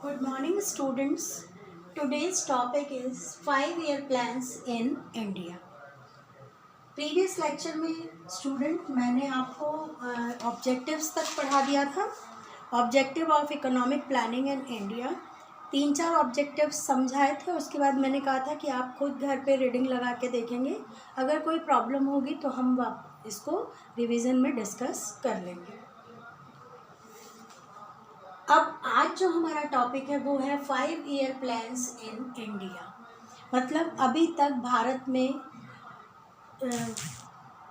Good morning, students. Today's topic is 5-year plans in India. Previous lecture में student मैंने आपको objectives तक पढ़ा दिया था. Objective of economic planning in India 3-4 objectives समझाए थे. उसके बाद मैंने कहा था कि आप खुद घर पे रीडिंग लगा के देखेंगे. अगर कोई प्रॉब्लम होगी तो हम इसको रिवीजन में डिस्कस कर लेंगे. अब आज जो हमारा टॉपिक है वो है 5-year प्लान्स इन इंडिया. मतलब अभी तक भारत में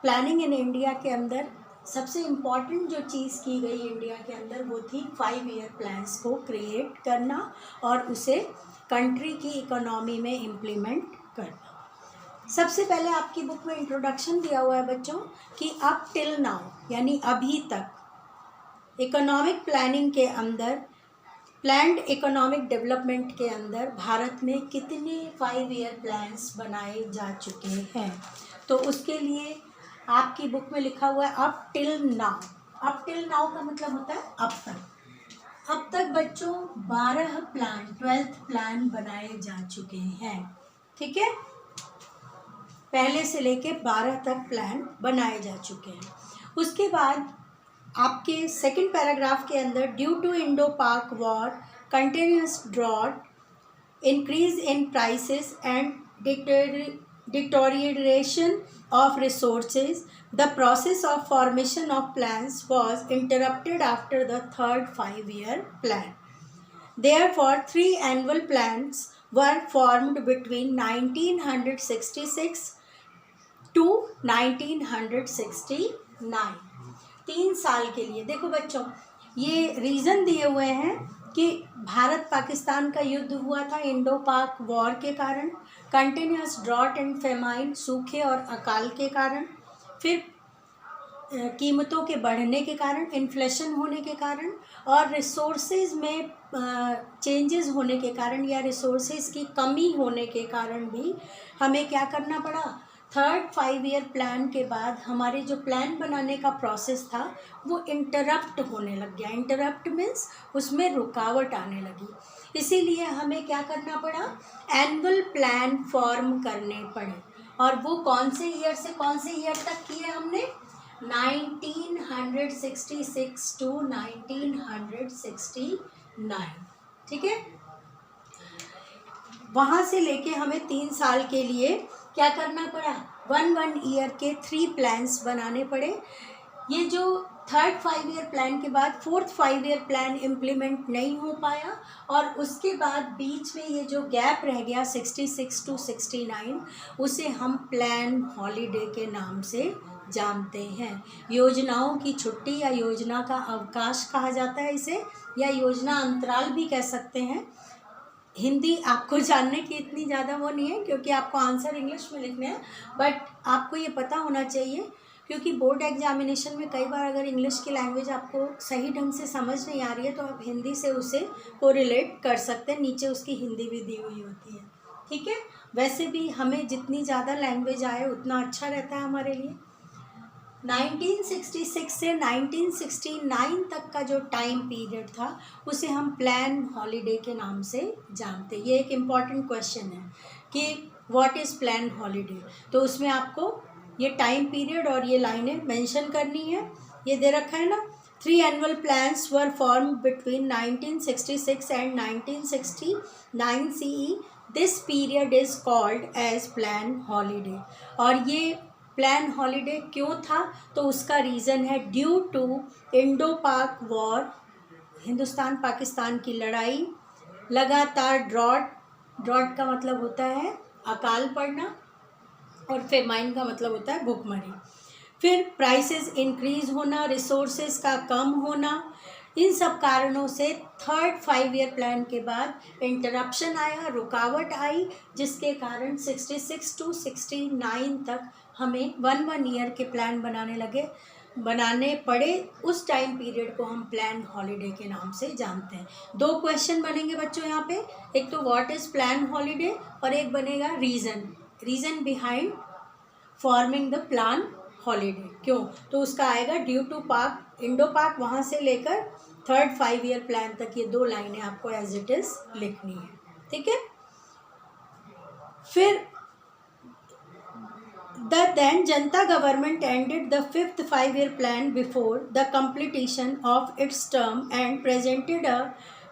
प्लानिंग इन इंडिया के अंदर सबसे इम्पॉर्टेंट जो चीज़ की गई इंडिया के अंदर वो थी 5-year प्लान्स को क्रिएट करना और उसे कंट्री की इकोनॉमी में इम्प्लीमेंट करना. सबसे पहले आपकी बुक में इंट्रोडक्शन दिया हुआ है बच्चों कि अप टिल नाउ यानी अभी तक इकोनॉमिक प्लानिंग के अंदर प्लान्ड इकोनॉमिक डेवलपमेंट के अंदर भारत में कितने 5-year प्लान्स बनाए जा चुके हैं. तो उसके लिए आपकी बुक में लिखा हुआ है up till now. Up till now का मतलब होता है अब तक. अब तक बच्चों 12 प्लान 12th प्लान बनाए जा चुके हैं. ठीक है, पहले से लेके 12 तक प्लान बनाए जा चुके हैं. उसके बाद आपके सेकंड पैराग्राफ के अंदर due to Indo Pak war continuous drought increase in prices and deterioration of resources the process of formation of plans was interrupted after the third 5-year plan. Therefore 3 annual plans were formed between 1966 to 1969. 3 साल के लिए. देखो बच्चों, ये reason दिए हुए हैं कि भारत पाकिस्तान का युद्ध हुआ था इंडो पाक वॉर के कारण, कंटिन्यूस ड्रॉट एंड फेमाइन सूखे और अकाल के कारण, फिर कीमतों के बढ़ने के कारण, इन्फ्लेशन होने के कारण और रिसोर्सेज में चेंजेस होने के कारण या रिसोर्सेज की कमी होने के कारण भी हमें क्या करना पड़ा. थर्ड 5-year प्लान के बाद हमारे जो प्लान बनाने का प्रोसेस था वो इंटरप्ट होने लग गया. इंटरप्ट मीन्स उसमें रुकावट आने लगी. इसीलिए हमें क्या करना पड़ा, एनुअल प्लान फॉर्म करने पड़े. और वो कौन से ईयर से कौन से ईयर तक किए हमने, 1966 टू 1969. ठीक है, वहाँ से लेके हमें 3 साल के लिए क्या करना पड़ा, 1 ईयर के 3 प्लान्स बनाने पड़े. ये जो थर्ड 5-year प्लान के बाद 4th 5-year प्लान इम्प्लीमेंट नहीं हो पाया और उसके बाद बीच में ये जो गैप रह गया 66 टू 69 उसे हम प्लान हॉलीडे के नाम से जानते हैं. योजनाओं की छुट्टी या योजना का अवकाश कहा जाता है इसे, या योजना अंतराल भी कह सकते हैं. हिंदी आपको जानने की इतनी ज़्यादा वो नहीं है क्योंकि आपको आंसर इंग्लिश में लिखने हैं, बट आपको ये पता होना चाहिए क्योंकि बोर्ड एग्जामिनेशन में कई बार अगर इंग्लिश की लैंग्वेज आपको सही ढंग से समझ नहीं आ रही है तो आप हिंदी से उसे कोरिलेट कर सकते हैं. नीचे उसकी हिंदी भी दी हुई होती है. ठीक है, वैसे भी हमें जितनी ज़्यादा लैंग्वेज आए उतना अच्छा रहता है हमारे लिए. 1966 से 1969 तक का जो टाइम पीरियड था उसे हम प्लान हॉलीडे के नाम से जानते. ये एक इम्पॉर्टेंट क्वेश्चन है कि व्हाट इज़ प्लान हॉलीडे. तो उसमें आपको ये टाइम पीरियड और ये लाइनें मेंशन करनी है. ये दे रखा है ना, 3 annual plans were formed between 1966 and 1969 CE. This period is called as plan holiday. और ये प्लान हॉलीडे क्यों था, तो उसका रीज़न है due to Indo Pak war, Hindustan Pakistan की लड़ाई, लगातार ड्रॉट का मतलब होता है अकाल पड़ना और फेमाइन का मतलब होता है भूखमरी, फिर प्राइसेस इंक्रीज़ होना, रिसोर्सेज का कम होना. इन सब कारणों से थर्ड 5-year प्लान के बाद इंटरप्शन आया, रुकावट आई, जिसके कारण 66 टू 69 तक हमें 1 ईयर के प्लान बनाने पड़े. उस टाइम पीरियड को हम प्लान हॉलीडे के नाम से जानते हैं. 2 क्वेश्चन बनेंगे बच्चों यहाँ पे, एक तो व्हाट इज़ प्लान हॉलीडे और एक बनेगा reason behind forming the plan holiday. क्यों, तो उसका आएगा ड्यू टू पाक इंडो पाक, वहाँ से लेकर 3rd 5 ईयर प्लान तक ये 2 लाइनें आपको एज इट इज़ लिखनी है, ठीक है। फिर The then Janata government ended the 5th 5 year plan before the completion of its term and presented a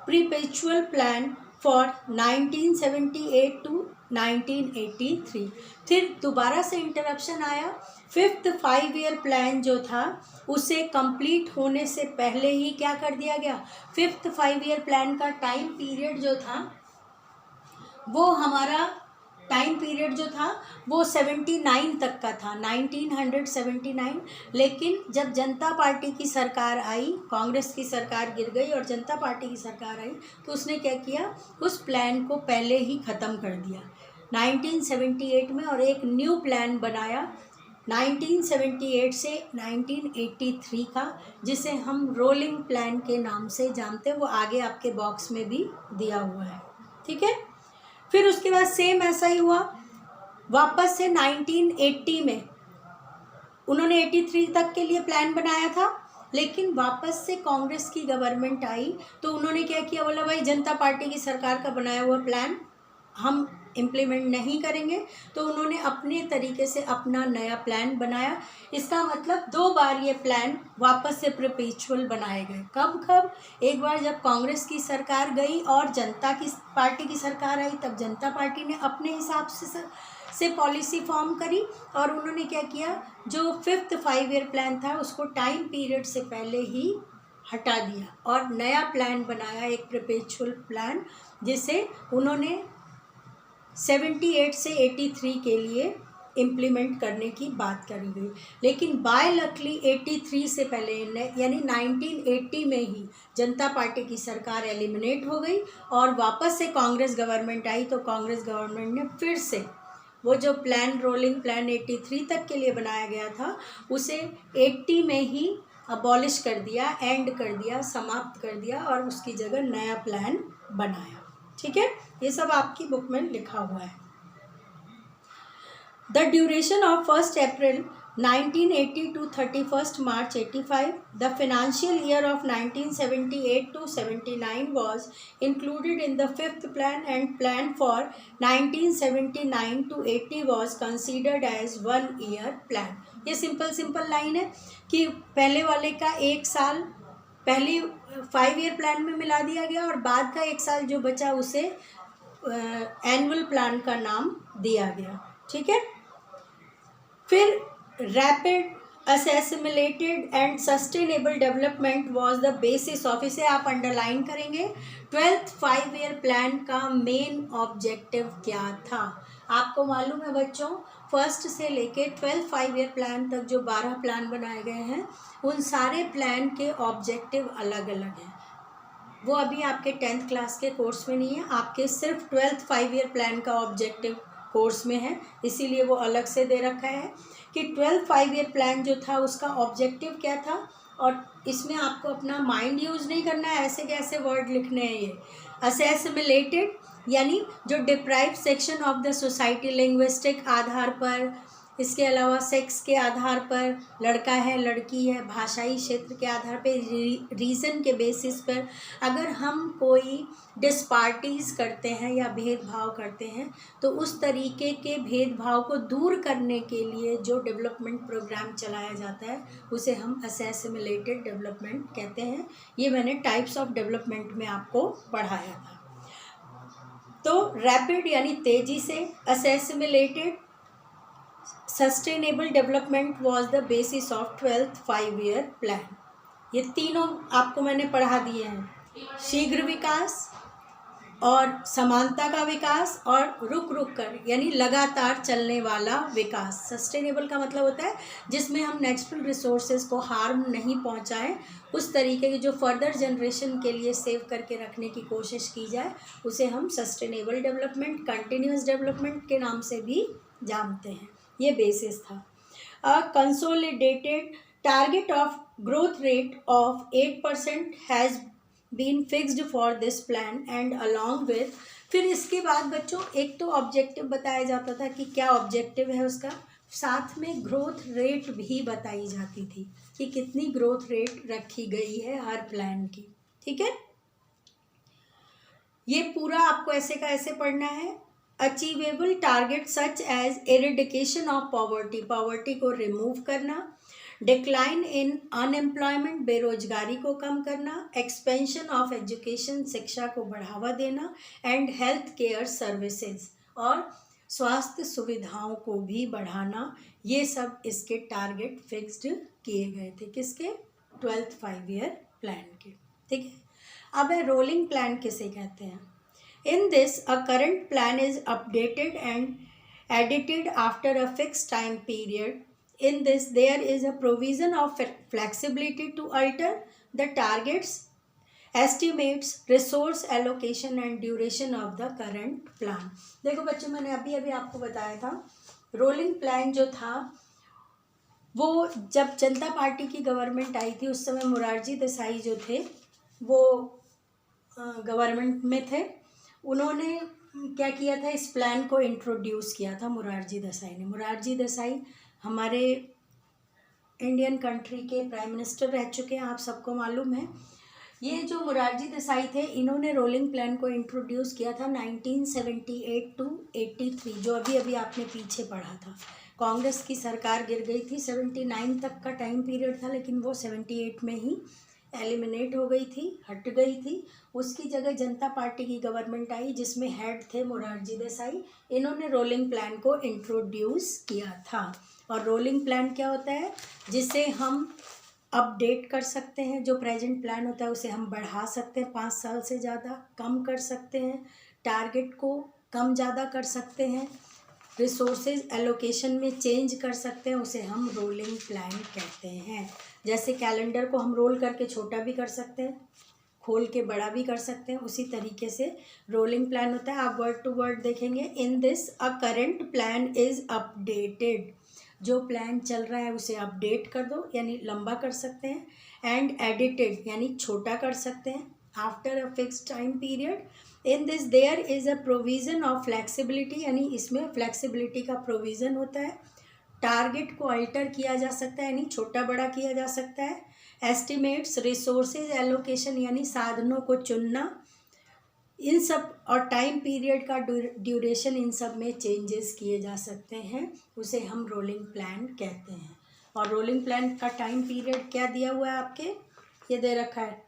perpetual plan for 1978 to 1983। फिर दोबारा से इंटरप्शन आया। 5th 5 ईयर प्लान जो था उसे कंप्लीट होने से पहले ही क्या कर दिया गया, 5th 5 ईयर प्लान का टाइम पीरियड जो था वो हमारा टाइम पीरियड जो था वो 79 तक का था, 1979। लेकिन जब जनता पार्टी की सरकार आई, कांग्रेस की सरकार गिर गई और जनता पार्टी की सरकार आई, तो उसने क्या किया, उस प्लान को पहले ही ख़त्म कर दिया 1978 में, और एक न्यू प्लान बनाया 1978 से 1983 का, जिसे हम रोलिंग प्लान के नाम से जानते हैं। वो आगे आपके बॉक्स में भी दिया हुआ है, ठीक है। फिर उसके बाद सेम ऐसा ही हुआ, वापस से 1980 में उन्होंने 83 तक के लिए प्लान बनाया था, लेकिन वापस से कांग्रेस की गवर्नमेंट आई तो उन्होंने क्या किया, बोला भाई जनता पार्टी की सरकार का बनाया हुआ प्लान हम इम्प्लीमेंट नहीं करेंगे, तो उन्होंने अपने तरीके से अपना नया प्लान बनाया। इसका मतलब 2 बार ये प्लान वापस से परपेचुअल बनाए गए। कब, एक बार जब कांग्रेस की सरकार गई और जनता की पार्टी की सरकार आई, तब जनता पार्टी ने अपने हिसाब से पॉलिसी फॉर्म करी और उन्होंने क्या किया, जो 5th 5 ईयर प्लान था उसको टाइम पीरियड से पहले ही हटा दिया और नया प्लान बनाया, एक परपेचुअल प्लान, जिसे उन्होंने 78 से 83 के लिए इम्प्लीमेंट करने की बात करी गई। लेकिन बाय लकली 83 से पहले यानी 1980 में ही जनता पार्टी की सरकार एलिमिनेट हो गई और वापस से कांग्रेस गवर्नमेंट आई, तो कांग्रेस गवर्नमेंट ने फिर से वो जो प्लान, रोलिंग प्लान 83 तक के लिए बनाया गया था, उसे 80 में ही अबॉलिश कर दिया, एंड कर दिया, समाप्त कर दिया और उसकी जगह नया प्लान बनाया, ठीक है। ये सब आपकी बुक में लिखा हुआ है। The duration of 1 April 1980 to 31 March 85, the financial year of 1978 to 79 was included in the 5th plan, and plan for 1979 to 80 was considered as 1 year plan। ये सिंपल लाइन है कि पहले वाले का 1 साल पहली 5 ईयर प्लान में मिला दिया गया और बाद का 1 साल जो बचा उसे एनुअल प्लान का नाम दिया गया, ठीक है। फिर rapid, assimilated and sustainable development was the basis of, इसे आप अंडरलाइन करेंगे, 12th 5 ईयर प्लान का मेन ऑब्जेक्टिव क्या था। आपको मालूम है बच्चों, 1st से लेके 12th 5 ईयर प्लान तक जो 12 प्लान बनाए गए हैं, उन सारे प्लान के ऑब्जेक्टिव अलग अलग हैं। वो अभी आपके 10th क्लास के कोर्स में नहीं है, आपके सिर्फ 12th 5 ईयर प्लान का ऑब्जेक्टिव कोर्स में है, इसीलिए वो अलग से दे रखा है कि 12th 5 ईयर प्लान जो था उसका ऑब्जेक्टिव क्या था। और इसमें आपको अपना माइंड यूज़ नहीं करना है, ऐसे कैसे वर्ड लिखने हैं ये। असेसिमिलेटेड यानी जो deprive section of the society, linguistic आधार पर, इसके अलावा सेक्स के आधार पर, लड़का है लड़की है, भाषाई क्षेत्र के आधार पे, रीज़न के बेसिस पर अगर हम कोई डिस्पार्टीज़ करते हैं या भेदभाव करते हैं, तो उस तरीके के भेदभाव को दूर करने के लिए जो डेवलपमेंट प्रोग्राम चलाया जाता है उसे हम असेसिमिलेटेड डेवलपमेंट कहते हैं। ये मैंने टाइप्स ऑफ डेवलपमेंट में आपको पढ़ाया था। तो रैपिड यानी तेज़ी से, assimilated, sustainable development was the basis of 12th 5 year plan. ये तीनों आपको मैंने पढ़ा दिए हैं, शीघ्र विकास और समानता का विकास और रुक रुक कर यानी लगातार चलने वाला विकास। सस्टेनेबल का मतलब होता है जिसमें हम नेचुरल रिसोर्सेज को हार्म नहीं पहुंचाएं, उस तरीके की जो फर्दर जनरेशन के लिए सेव करके रखने की कोशिश की जाए, उसे हम सस्टेनेबल डेवलपमेंट, कंटिन्यूस डेवलपमेंट के नाम से भी जानते हैं। ये बेसिस था। A consolidated target of growth rate of 8% has been fixed for this plan and along with, फिर इसके बाद बच्चों एक तो ऑब्जेक्टिव बताया जाता था कि क्या ऑब्जेक्टिव है उसका, साथ में ग्रोथ रेट भी बताई जाती थी कि कितनी ग्रोथ रेट रखी गई है हर प्लान की, ठीक है, ये पूरा आपको ऐसे का ऐसे पढ़ना है। Achievable target such as eradication of poverty, poverty को रिमूव करना, डिक्लाइन इन अनएम्प्लॉयमेंट, बेरोजगारी को कम करना, एक्सपेंशन ऑफ एजुकेशन, शिक्षा को बढ़ावा देना, एंड हेल्थ केयर सर्विसेज, और स्वास्थ्य सुविधाओं को भी बढ़ाना। ये सब इसके टारगेट फिक्स्ड किए गए थे, किसके? 12th 5 ईयर प्लान के। ठीक है, अब है रोलिंग प्लान किसे कहते हैं। In this a current plan is updated and edited after a fixed time period. In this, there is a provision of flexibility to alter the targets, estimates, resource allocation and duration of the current plan. देखो बच्चों, मैंने अभी अभी आपको बताया था, rolling plan जो था वो जब जनता पार्टी की गवर्नमेंट आई थी उस समय मोरारजी देसाई जो थे वो गवर्नमेंट में थे। उन्होंने क्या किया था, इस प्लान को इंट्रोड्यूस किया था मोरारजी देसाई ने। मोरारजी देसाई हमारे इंडियन कंट्री के प्राइम मिनिस्टर रह चुके हैं, आप सबको मालूम है। ये जो मोरारजी देसाई थे, इन्होंने रोलिंग प्लान को इंट्रोड्यूस किया था 1978 to 83, जो अभी अभी आपने पीछे पढ़ा था। कांग्रेस की सरकार गिर गई थी, 79 तक का टाइम पीरियड था, लेकिन वो 78 में ही एलिमिनेट हो गई थी, हट गई थी। उसकी जगह जनता पार्टी की गवर्नमेंट आई जिसमें हेड थे मोरारजी देसाई। इन्होंने रोलिंग प्लान को इंट्रोड्यूस किया था। और रोलिंग प्लान क्या होता है, जिसे हम अपडेट कर सकते हैं। जो प्रेजेंट प्लान होता है उसे हम बढ़ा सकते हैं 5 साल से ज़्यादा, कम कर सकते हैं, टारगेट को कम ज़्यादा कर सकते हैं, रिसोर्सेज एलोकेशन में चेंज कर सकते हैं, उसे हम रोलिंग प्लान कहते हैं। जैसे कैलेंडर को हम रोल करके छोटा भी कर सकते हैं, खोल के बड़ा भी कर सकते हैं, उसी तरीके से रोलिंग प्लान होता है। आप वर्ड टू वर्ड देखेंगे, in this a current plan is updated, जो प्लान चल रहा है उसे अपडेट कर दो, यानी लंबा कर सकते हैं, एंड एडिटेड यानी छोटा कर सकते हैं, after a fixed time period. In this there is a provision of flexibility, यानी इसमें फ्लेक्सिबिलिटी का प्रोविज़न होता है। टारगेट को अल्टर किया जा सकता है, यानी छोटा बड़ा किया जा सकता है। एस्टिमेट्स, रिसोर्सेज एलोकेशन यानी साधनों को चुनना, इन सब, और टाइम पीरियड का ड्यूरेशन, इन सब में चेंजेस किए जा सकते हैं, उसे हम रोलिंग प्लान कहते हैं। और रोलिंग प्लान का टाइम पीरियड क्या दिया हुआ है आपके, ये दे रखा है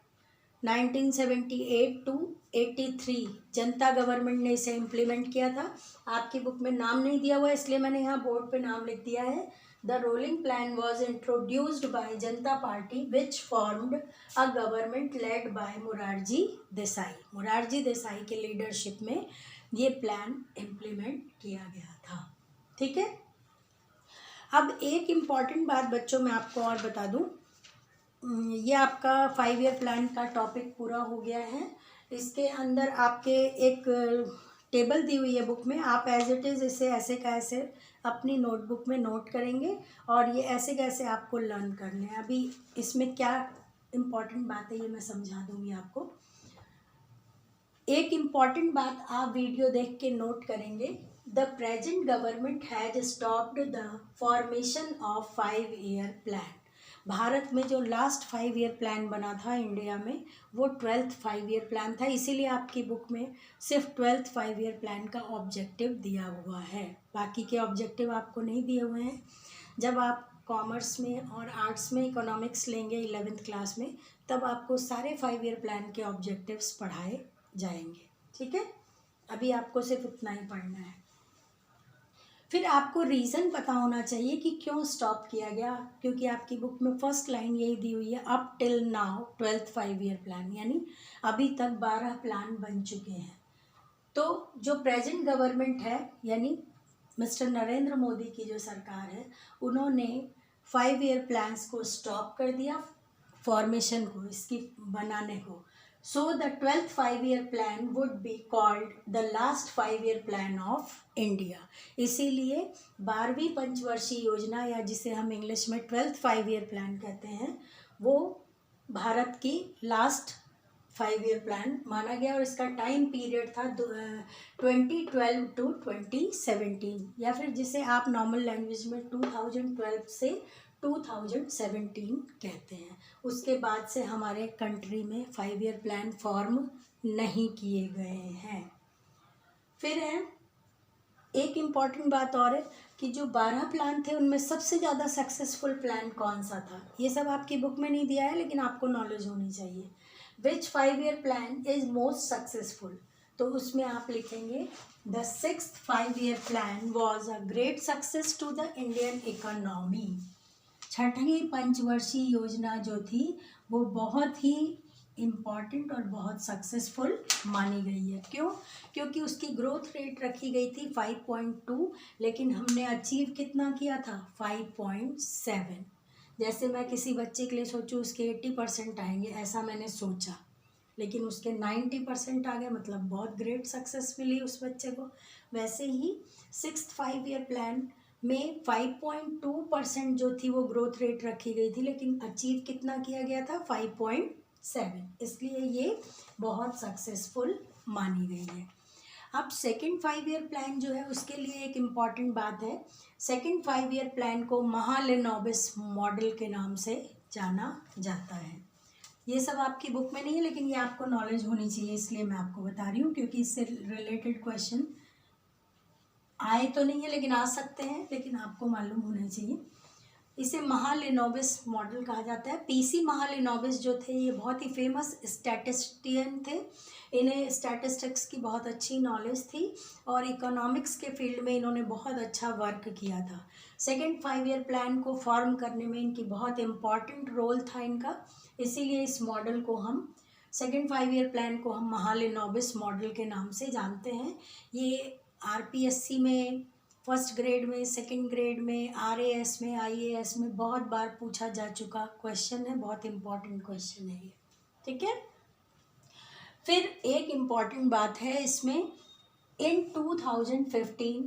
1978 to 83 जनता गवर्नमेंट ने इसे इम्प्लीमेंट किया था। आपकी बुक में नाम नहीं दिया हुआ है इसलिए मैंने यहाँ बोर्ड पे नाम लिख दिया है। The rolling plan was introduced by Janata Party which formed a government led by Morarji Desai. Morarji Desai के लीडरशिप में ये प्लान इम्प्लीमेंट किया गया था। ठीक है, अब एक इम्पॉर्टेंट बात बच्चों मैं आपको और बता दूँ, ये आपका 5 ईयर प्लान का टॉपिक पूरा हो गया है। इसके अंदर आपके एक टेबल दी हुई है बुक में, आप एज इट इज़ इसे ऐसे का ऐसे अपनी नोटबुक में नोट करेंगे और ये ऐसे कैसे आपको लर्न करने हैं। अभी इसमें क्या इम्पॉर्टेंट बात है ये मैं समझा दूँगी आपको। एक इम्पॉर्टेंट बात आप वीडियो देख के नोट करेंगे, the present government has stopped the formation of 5 year plan. Bharat में जो लास्ट 5 ईयर प्लान बना था इंडिया में वो 12th 5 ईयर प्लान था, इसीलिए आपकी बुक में सिर्फ 12th 5 ईयर प्लान का ऑब्जेक्टिव दिया हुआ है, बाकी के ऑब्जेक्टिव आपको नहीं दिए हुए हैं। जब आप कॉमर्स में और आर्ट्स में इकोनॉमिक्स लेंगे 11th क्लास में, तब आपको सारे 5 ईयर प्लान के ऑब्जेक्टिव्स पढ़ाए जाएंगे। ठीक है, अभी आपको सिर्फ इतना ही पढ़ना है। फिर आपको रीज़न पता होना चाहिए कि क्यों स्टॉप किया गया, क्योंकि आपकी बुक में फर्स्ट लाइन यही दी हुई है, up till now 12th 5 year plan, यानी अभी तक 12 प्लान बन चुके हैं। तो जो प्रेजेंट गवर्नमेंट है यानी मिस्टर नरेंद्र मोदी की जो सरकार है, उन्होंने 5 ईयर प्लान्स को स्टॉप कर दिया, फॉर्मेशन को, इसकी बनाने को। So the 12th 5 year plan would be called the last 5 year plan of India। इसीलिए 12वीं पंचवर्षीय योजना, या जिसे हम इंग्लिश में 12th 5 ईयर प्लान कहते हैं, वो भारत की लास्ट 5 ईयर प्लान माना गया। और इसका टाइम पीरियड था 2012 to 2017, या फिर जिसे आप नॉर्मल लैंग्वेज में 2012 से 2017 कहते हैं। उसके बाद से हमारे कंट्री में 5 ईयर प्लान फॉर्म नहीं किए गए हैं। फिर है एक इम्पॉर्टेंट बात और है कि जो 12 प्लान थे उनमें सबसे ज़्यादा सक्सेसफुल प्लान कौन सा था। ये सब आपकी बुक में नहीं दिया है लेकिन आपको नॉलेज होनी चाहिए। Which 5 year plan is most successful, तो उसमें आप लिखेंगे the 6th 5 year plan was a great success to the Indian economy. छठी पंचवर्षीय योजना जो थी वो बहुत ही इम्पॉर्टेंट और बहुत सक्सेसफुल मानी गई है। क्यों? क्योंकि उसकी ग्रोथ रेट रखी गई थी 5.2, लेकिन हमने अचीव कितना किया था 5.7। जैसे मैं किसी बच्चे के लिए सोचूं उसके 80% आएंगे, ऐसा मैंने सोचा, लेकिन उसके 90% आ गए, मतलब बहुत ग्रेट सक्सेस मिली उस बच्चे को। वैसे ही 6th 5 ईयर प्लान में 5.2% जो थी वो ग्रोथ रेट रखी गई थी, लेकिन अचीव कितना किया गया था 5.7, इसलिए ये बहुत सक्सेसफुल मानी गई है। अब 2nd 5 ईयर प्लान जो है उसके लिए एक इम्पॉर्टेंट बात है। 2nd 5 ईयर प्लान को महालेनोबिस मॉडल के नाम से जाना जाता है। ये सब आपकी बुक में नहीं है लेकिन ये आपको नॉलेज होनी चाहिए, इसलिए मैं आपको बता रही हूँ, क्योंकि इससे रिलेटेड क्वेश्चन आए तो नहीं है लेकिन आ सकते हैं, लेकिन आपको मालूम होना चाहिए। इसे महालेनोबिस मॉडल कहा जाता है। पीसी महालेनोबिस जो थे ये बहुत ही फेमस स्टैटिस्टियन थे। इन्हें स्टैटिस्टिक्स की बहुत अच्छी नॉलेज थी और इकोनॉमिक्स के फील्ड में इन्होंने बहुत अच्छा वर्क किया था। 2nd 5 ईयर प्लान को फॉर्म करने में इनकी बहुत इम्पॉर्टेंट रोल था इनका, इसीलिए इस मॉडल को हम 2nd 5 ईयर प्लान को हम महालेनोबिस मॉडल के नाम से जानते हैं। ये आरपीएससी में 1st ग्रेड में, 2nd ग्रेड में, आरएएस में, आईएएस में बहुत बार पूछा जा चुका क्वेश्चन है, बहुत इम्पॉर्टेंट क्वेश्चन है ये। ठीक है। फिर एक इम्पॉर्टेंट बात है इसमें, इन 2015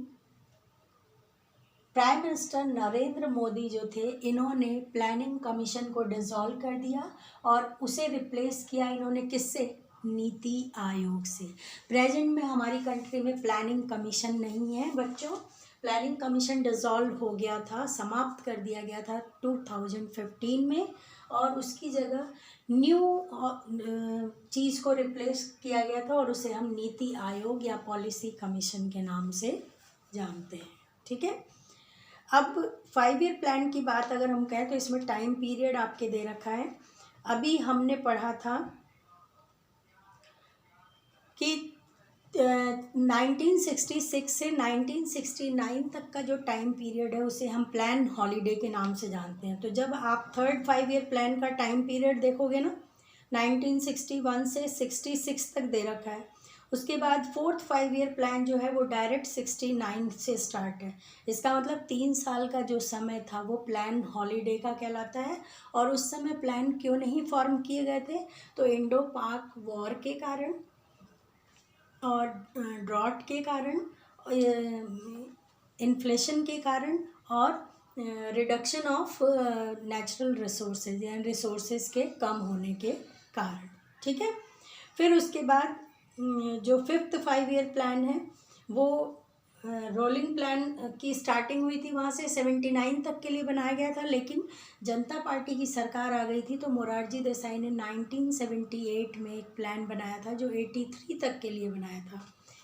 प्राइम मिनिस्टर नरेंद्र मोदी जो थे इन्होंने प्लानिंग कमीशन को डिसॉल्व कर दिया और उसे रिप्लेस किया इन्होंने किससे? नीति आयोग से। प्रेजेंट में हमारी कंट्री में प्लानिंग कमीशन नहीं है बच्चों। प्लानिंग कमीशन डिसॉल्व हो गया था, समाप्त कर दिया गया था 2015 में, और उसकी जगह न्यू चीज़ को रिप्लेस किया गया था और उसे हम नीति आयोग या पॉलिसी कमीशन के नाम से जानते हैं। ठीक है। अब 5 ईयर प्लान की बात अगर हम कहें तो इसमें टाइम पीरियड आपके दे रखा है। अभी हमने पढ़ा था कि 1966 से 1969 तक का जो टाइम पीरियड है उसे हम प्लान हॉलीडे के नाम से जानते हैं। तो जब आप 3rd 5 ईयर प्लान का टाइम पीरियड देखोगे ना, 1961 से 66 तक दे रखा है। उसके बाद 4th 5 ईयर प्लान जो है वो डायरेक्ट 69 से स्टार्ट है। इसका मतलब 3 साल का जो समय था वो प्लान हॉलीडे का कहलाता है। और उस समय प्लान क्यों नहीं फॉर्म किए गए थे? तो इंडो पाक वॉर के कारण और ड्रॉट के कारण, इन्फ्लेशन के कारण और रिडक्शन ऑफ नेचुरल रिसोर्सेज यानी रिसोर्सेज के कम होने के कारण। ठीक है। फिर उसके बाद जो 5th 5 ईयर प्लान है वो रोलिंग प्लान की स्टार्टिंग हुई थी, वहाँ से 79 तक के लिए बनाया गया था, लेकिन जनता पार्टी की सरकार आ गई थी तो मोरारजी देसाई ने 1978 में एक प्लान बनाया था जो 83 तक के लिए बनाया था,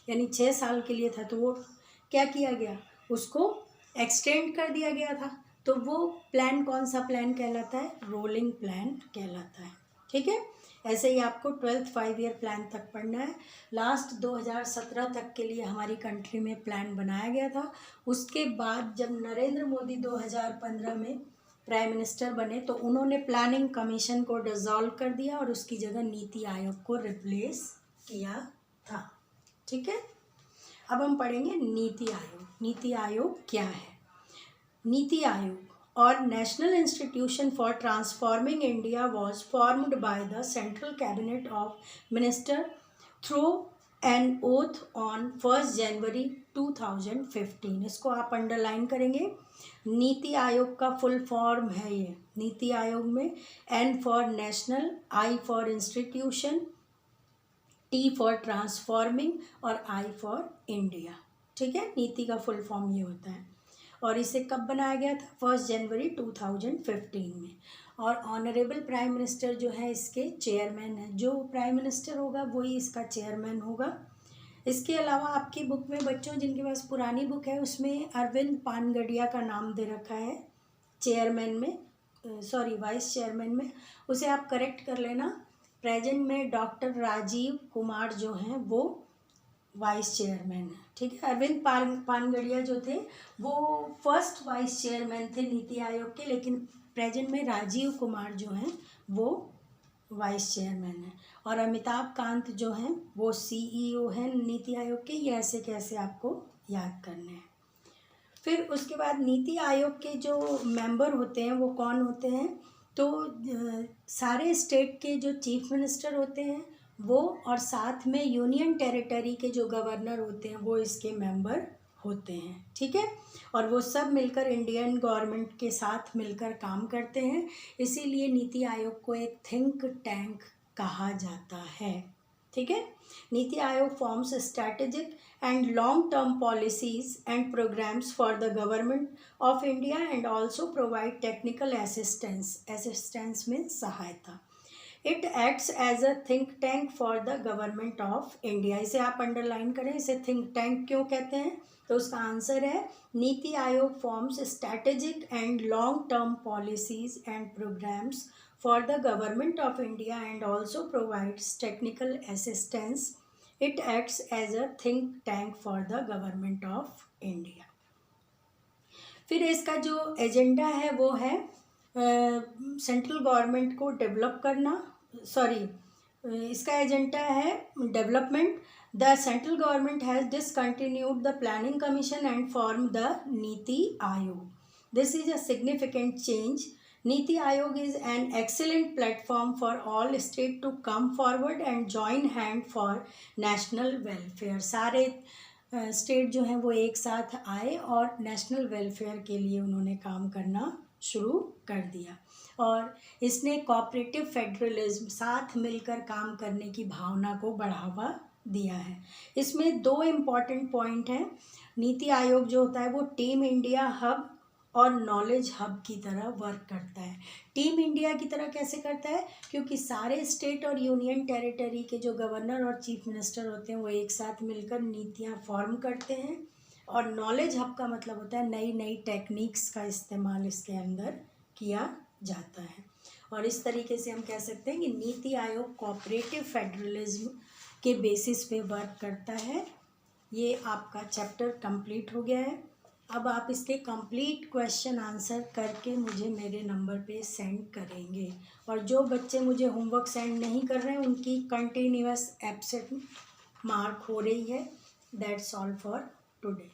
यानी 6 साल के लिए था। तो वो क्या किया गया, उसको एक्सटेंड कर दिया गया था। तो वो प्लान कौन सा प्लान कहलाता है? रोलिंग प्लान कहलाता है। ठीक है। ऐसे ही आपको 12th 5 ईयर प्लान तक पढ़ना है। लास्ट 2017 तक के लिए हमारी कंट्री में प्लान बनाया गया था। उसके बाद जब नरेंद्र मोदी 2015 में प्राइम मिनिस्टर बने तो उन्होंने प्लानिंग कमीशन को डिसॉल्व कर दिया और उसकी जगह नीति आयोग को रिप्लेस किया था। ठीक है। अब हम पढ़ेंगे नीति आयोग। नीति आयोग क्या है? नीति आयोग or National Institution for Transforming India was formed by the Central Cabinet of Minister through an oath on 1st January 2015। इसको आप अंडरलाइन करेंगे। नीति आयोग का फुल फॉर्म है ये। नीति आयोग में N for national, I for institution, T for transforming और I for India. ठीक है। नीति का फुल फॉर्म ये होता है। और इसे कब बनाया गया था? 1 जनवरी 2015 में। और ऑनरेबल प्राइम मिनिस्टर जो है इसके चेयरमैन है। जो प्राइम मिनिस्टर होगा वही इसका चेयरमैन होगा। इसके अलावा आपकी बुक में बच्चों जिनके पास पुरानी बुक है उसमें अरविंद पानगडिया का नाम दे रखा है चेयरमैन में, सॉरी वाइस चेयरमैन में, उसे आप करेक्ट कर लेना। प्रेजेंट में डॉक्टर राजीव कुमार जो हैं वो वाइस चेयरमैन है, ठीक है। अरविंद पानगडिया जो थे वो फर्स्ट वाइस चेयरमैन थे नीति आयोग के, लेकिन प्रेजेंट में राजीव कुमार जो हैं वो वाइस चेयरमैन है। और अमिताभ कांत जो हैं वो सीईओ हैं नीति आयोग के। ये ऐसे कैसे आपको याद करने हैं। फिर उसके बाद नीति आयोग के जो मेंबर होते हैं वो कौन होते हैं? तो सारे स्टेट के जो चीफ मिनिस्टर होते हैं वो, और साथ में यूनियन टेरिटरी के जो गवर्नर होते हैं वो इसके मेंबर होते हैं, ठीक है। और वो सब मिलकर इंडियन गवर्नमेंट के साथ मिलकर काम करते हैं, इसीलिए नीति आयोग को एक थिंक टैंक कहा जाता है, ठीक है। NITI Aayog forms strategic and long term policies and programmes for the government of India and also provide technical assistance में सहायता। It acts as a think tank for the government of India. इसे आप underline करें, इसे थिंक टैंक क्यों कहते हैं? तो उसका आंसर है NITI Aayog forms strategic and long term policies and programmes for the government of India and also provides technical assistance. It acts as a think tank for the government of India. फिर इसका जो agenda है वो है central government को develop करना, इसका agenda है development. The central government has discontinued the planning commission and form the NITI Aayog. This is a significant change. Niti Aayog is an excellent platform for all states to come forward and join hand for national welfare. सारे state जो हैं वो एक साथ आए और national welfare के लिए उन्होंने काम करना शुरू कर दिया। और इसने कोऑपरेटिव फेडरलिज्म, साथ मिलकर काम करने की भावना को बढ़ावा दिया है। इसमें 2 इम्पॉर्टेंट पॉइंट हैं। नीति आयोग जो होता है वो टीम इंडिया हब और नॉलेज हब की तरह वर्क करता है। टीम इंडिया की तरह कैसे करता है? क्योंकि सारे स्टेट और यूनियन टेरिटरी के जो गवर्नर और चीफ मिनिस्टर होते हैं वो एक साथ मिलकर नीतियाँ फॉर्म करते हैं। और नॉलेज हब का मतलब होता है नई नई टेक्निक्स का इस्तेमाल इसके अंदर किया जाता है। और इस तरीके से हम कह सकते हैं कि नीति आयोग कोऑपरेटिव फेडरलिज्म के बेसिस पे वर्क करता है। ये आपका चैप्टर कंप्लीट हो गया है। अब आप इसके कंप्लीट क्वेश्चन आंसर करके मुझे मेरे नंबर पे सेंड करेंगे। और जो बच्चे मुझे होमवर्क सेंड नहीं कर रहे हैं उनकी कंटिन्यूअस एब्सेंट मार्क हो रही है। That's all for today.